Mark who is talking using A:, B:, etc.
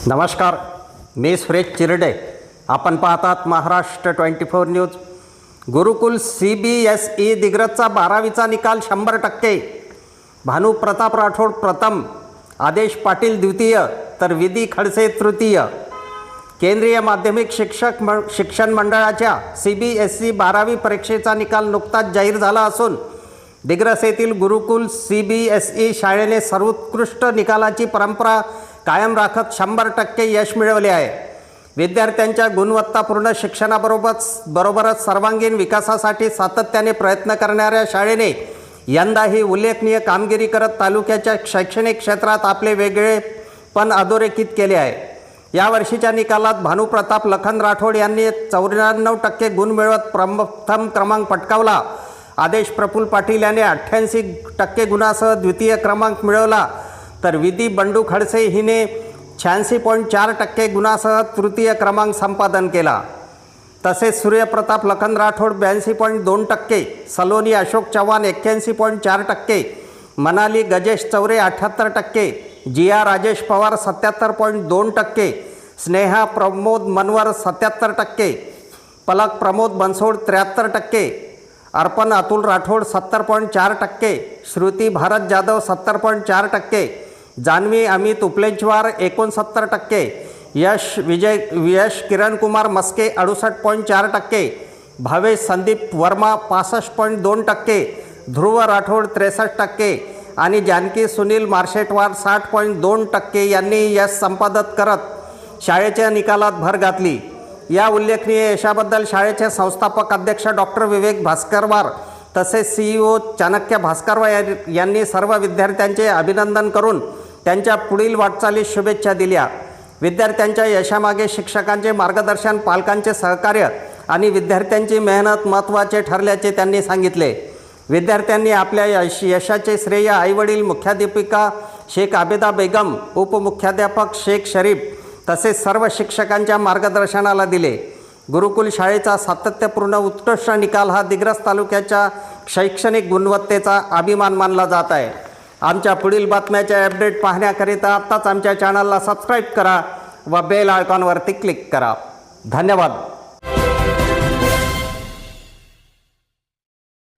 A: नमस्कार, मी सुरेश चिरडे. आपण पाहतात महाराष्ट्र 24 न्यूज. गुरुकुल CBSE दिग्रजचा 12वीचा निकाल 100%. भानू प्रताप राठोड प्रथम, आदेश पाटील द्वितीय तर विधी खडसे तृतीय. केंद्रीय माध्यमिक शिक्षण मंडळाच्या CBSE 12वी परीक्षेचा निकाल नुकताच जाहीर झाला असून दिग्रस येथील गुरुकुल CBSE शाळेने सर्वोत्कृष्ट निकालाची परंपरा कायम राखत 100% यश मिळवले आहे. विद्यार्थ्यांच्या गुणवत्तापूर्ण शिक्षणाबरोबरच सर्वांगीण विकासासाठी सातत्याने प्रयत्न करणाऱ्या शाळेने यंदाही उल्लेखनीय कामगिरी करत तालुक्याच्या शैक्षणिक क्षेत्रात आपले वेगळेपण अधोरेखित केले आहे. यावर्षीच्या निकालात भानू प्रताप लखन राठोड यांनी 94% गुण मिळवत प्रथम क्रमांक पटकावला. आदेश प्रफुल्ल पाटील यांनी 88% गुणासह द्वितीय क्रमांक मिळवला, तर विधी बंडू खडसे हिने 86.4% गुणासह तृतीय क्रमांक संपादन केला. तसेच सूर्यप्रताप लखन राठोड 82.2%, सलोनी अशोक चव्हाण 81.4%, मनाली गजेश चौरे 78%, जिया राजेश पवार 77.2%, स्नेहा प्रमोद मनवर 77%, पलक प्रमोद बनसोड 73%, अर्पण अतुल राठोड 70.4%, श्रुती भारत जाधव 70.4%, जान्हवी अमित उपलेंचवार 69%, यश किरण कुमार मस्के 68.4%, भावेश संदीप वर्मा 65.2%, ध्रुव राठोड 63% आणि जानकी सुनील मार्शेटवार 60.2% यांनी यश संपादित करत शाळेच्या निकालात भर घातली. या उल्लेखनीय यशाबद्दल शाळेचे संस्थापक अध्यक्ष डॉक्टर विवेक भास्करवार तसेच CEO चाणक्य भास्करवार यांनी सर्व विद्यार्थ्यांचे अभिनंदन करून त्यांच्या पुढील वाटचालीस शुभेच्छा दिल्या. विद्यार्थ्यांच्या यशामागे शिक्षकांचे मार्गदर्शन, पालकांचे सहकार्य आणि विद्यार्थ्यांची मेहनत महत्त्वाचे ठरल्याचे त्यांनी सांगितले. विद्यार्थ्यांनी आपल्या यशाचे श्रेय आईवडील, मुख्याध्यापिका शेख आबेदा बेगम, उपमुख्याध्यापक शेख शरीफ तसेच सर्व शिक्षकांच्या मार्गदर्शनाला दिले. गुरुकुल शाळेचा सातत्यपूर्ण उत्कृष्ट निकाल हा दिग्रस तालुक्याच्या शैक्षणिक गुणवत्तेचा अभिमान मानला जात आहे. आमच्या पुढील बातम्याचे अपडेट पाहण्याकरिता आत्ताच आमच्या चॅनलला सबस्क्राईब करा व बेल आयकॉनवरती क्लिक करा. धन्यवाद.